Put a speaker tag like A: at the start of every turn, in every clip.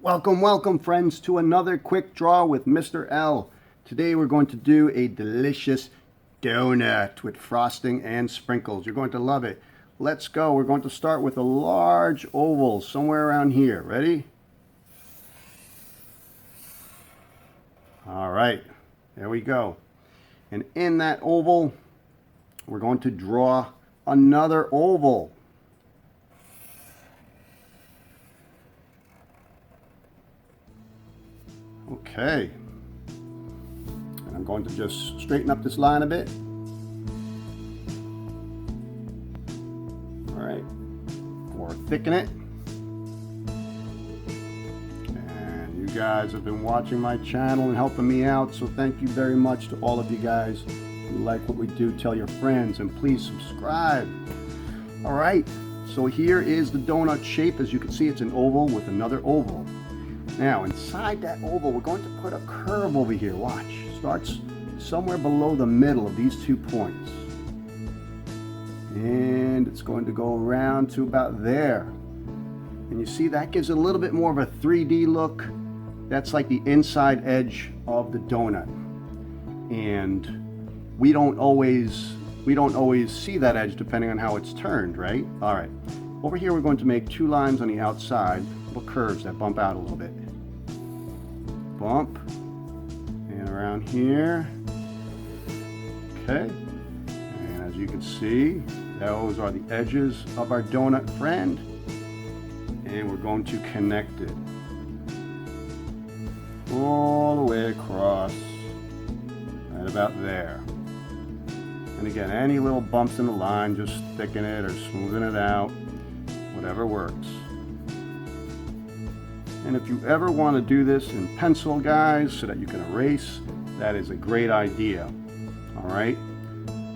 A: Welcome, welcome friends to another quick draw with Mr. L. Today we're going to do a delicious donut with frosting and sprinkles. You're going to love it. Let's go. We're going to start with a large oval somewhere around here. Ready? All right, there we go. And in that oval, we're going to draw another oval. Okay, and I'm going to just straighten up this line a bit. All right, or thicken it. And you guys have been watching my channel and helping me out, so thank you very much to all of you guys who like what we do. Tell your friends and please subscribe. All right, so here is the donut shape. As you can see, it's an oval with another oval. Now, inside that oval, we're going to put a curve over here. Watch. Starts somewhere below the middle of these 2 points. And it's going to go around to about there. And you see, that gives it a little bit more of a 3D look. That's like the inside edge of the donut. And we don't always see that edge depending on how it's turned, right? All right. Over here, we're going to make 2 lines on the outside, little curves that bump out a little bit. Bump, and around here. Okay, and as you can see, those are the edges of our donut friend, and we're going to connect it all the way across, right about there. And again, any little bumps in the line, just thicken it or smoothing it out, whatever works. And if you ever want to do this in pencil, guys, so that you can erase, that is a great idea. All right,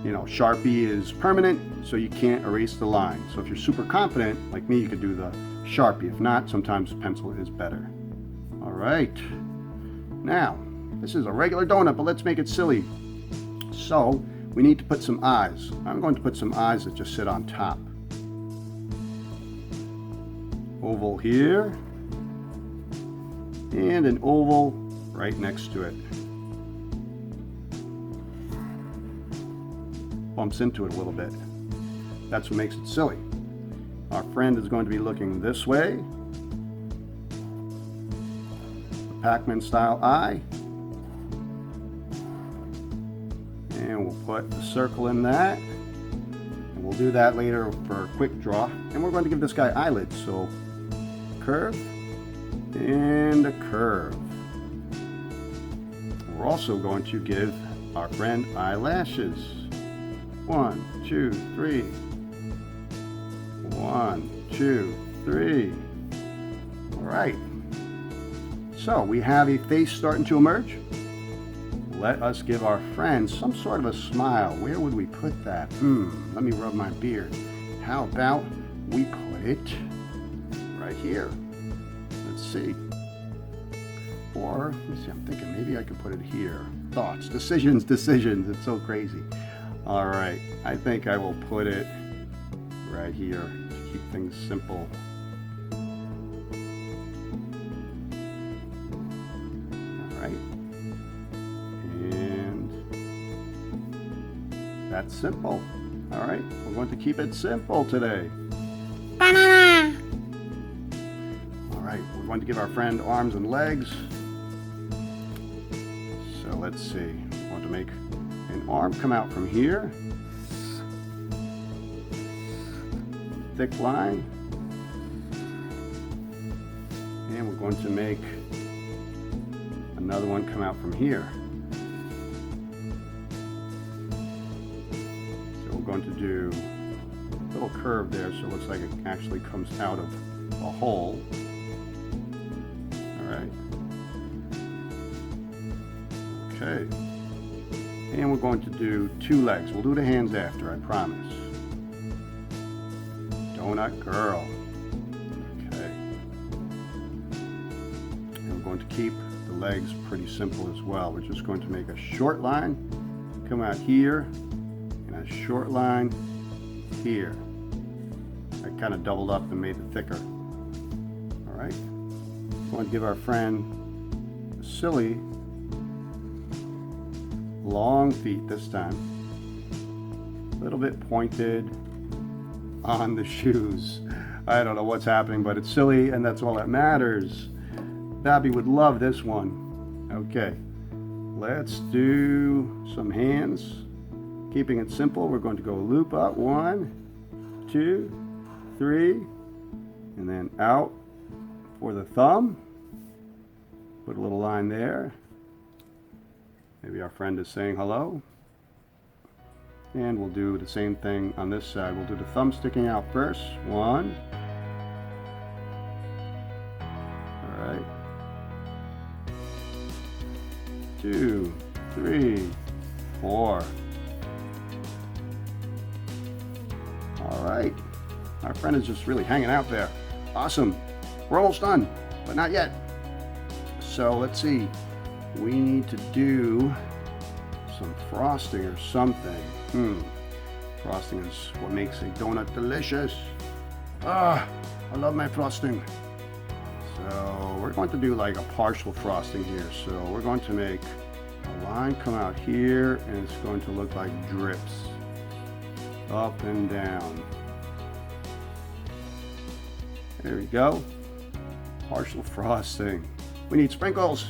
A: you know, Sharpie is permanent, so you can't erase the line. So if you're super confident like me, you could do the Sharpie. If not, sometimes pencil is better. All right, now this is a regular donut, but let's make it silly. So we need to put some eyes. I'm going to put some eyes that just sit on top. Oval here, and an oval right next to it. Bumps into it a little bit. That's what makes it silly. Our friend is going to be looking this way. The Pac-Man style eye. And we'll put a circle in that. And we'll do that later for a quick draw. And we're going to give this guy eyelids. So curve and a curve. We're also going to give our friend eyelashes. 1, 2, 3. 1, 2, 3. All right. So we have a face starting to emerge. Let us give our friend some sort of a smile. Where would we put that? Let me rub my beard. How about we put it right here? Let's see. Or, let me see, I'm thinking maybe I could put it here. Thoughts, decisions. It's so crazy. All right, I think I will put it right here to keep things simple. All right. And that's simple. All right, we're going to keep it simple today.
B: Banana.
A: All right, we're going to give our friend arms and legs. So let's see, we want to make an arm come out from here. Thick line. And we're going to make another one come out from here. So we're going to do a little curve there so it looks like it actually comes out of a hole. All right. Okay, and we're going to do 2 legs. We'll do the hands after, I promise. Donut girl. Okay. And we're going to keep the legs pretty simple as well. We're just going to make a short line, come out here, and a short line here. I kind of doubled up and made it thicker. All right. going to give our friend a silly long feet this time. A little bit pointed on the shoes. I don't know what's happening, but it's silly, and that's all that matters. Babi would love this one. Okay, let's do some hands. Keeping it simple, we're going to go loop up. 1, 2, 3, and then out for the thumb. Put a little line there. Maybe our friend is saying hello. And we'll do the same thing on this side. We'll do the thumb sticking out first. 1. All right. 2, 3, 4. All right. Our friend is just really hanging out there. Awesome. We're almost done, but not yet. So let's see. We need to do some frosting or something. Frosting is what makes a donut delicious. I love my frosting. So we're going to do like a partial frosting here. So we're going to make a line come out here, and it's going to look like drips up and down. There we go. Partial frosting. We need sprinkles.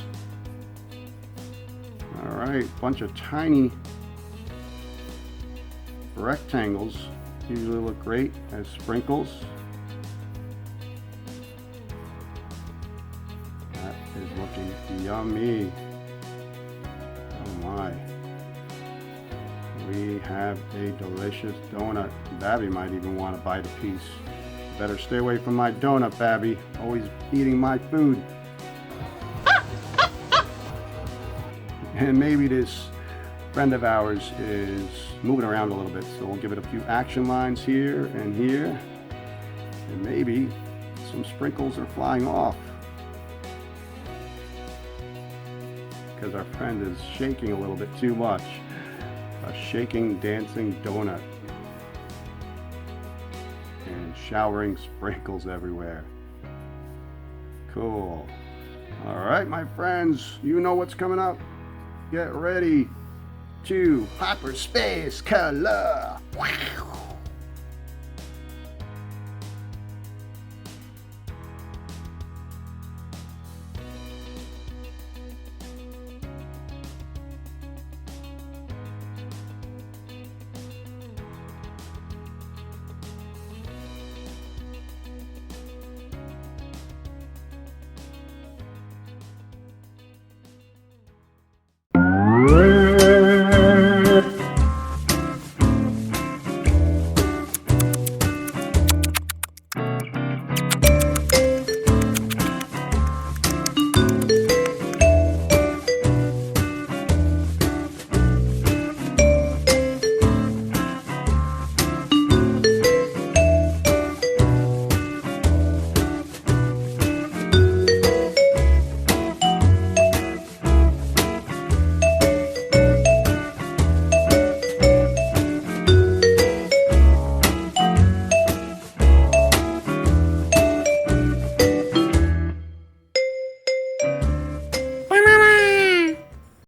A: All right, bunch of tiny rectangles usually look great as sprinkles. That is looking yummy. Oh my. We have a delicious donut. Babi might even want to bite a piece. Better stay away from my donut, Babi. Always eating my food. And maybe this friend of ours is moving around a little bit, so we'll give it a few action lines here and here. And maybe some sprinkles are flying off, because our friend is shaking a little bit too much. A shaking, dancing donut. And showering sprinkles everywhere. Cool. All right, my friends, you know what's coming up. Get ready to hyperspace color. Wow.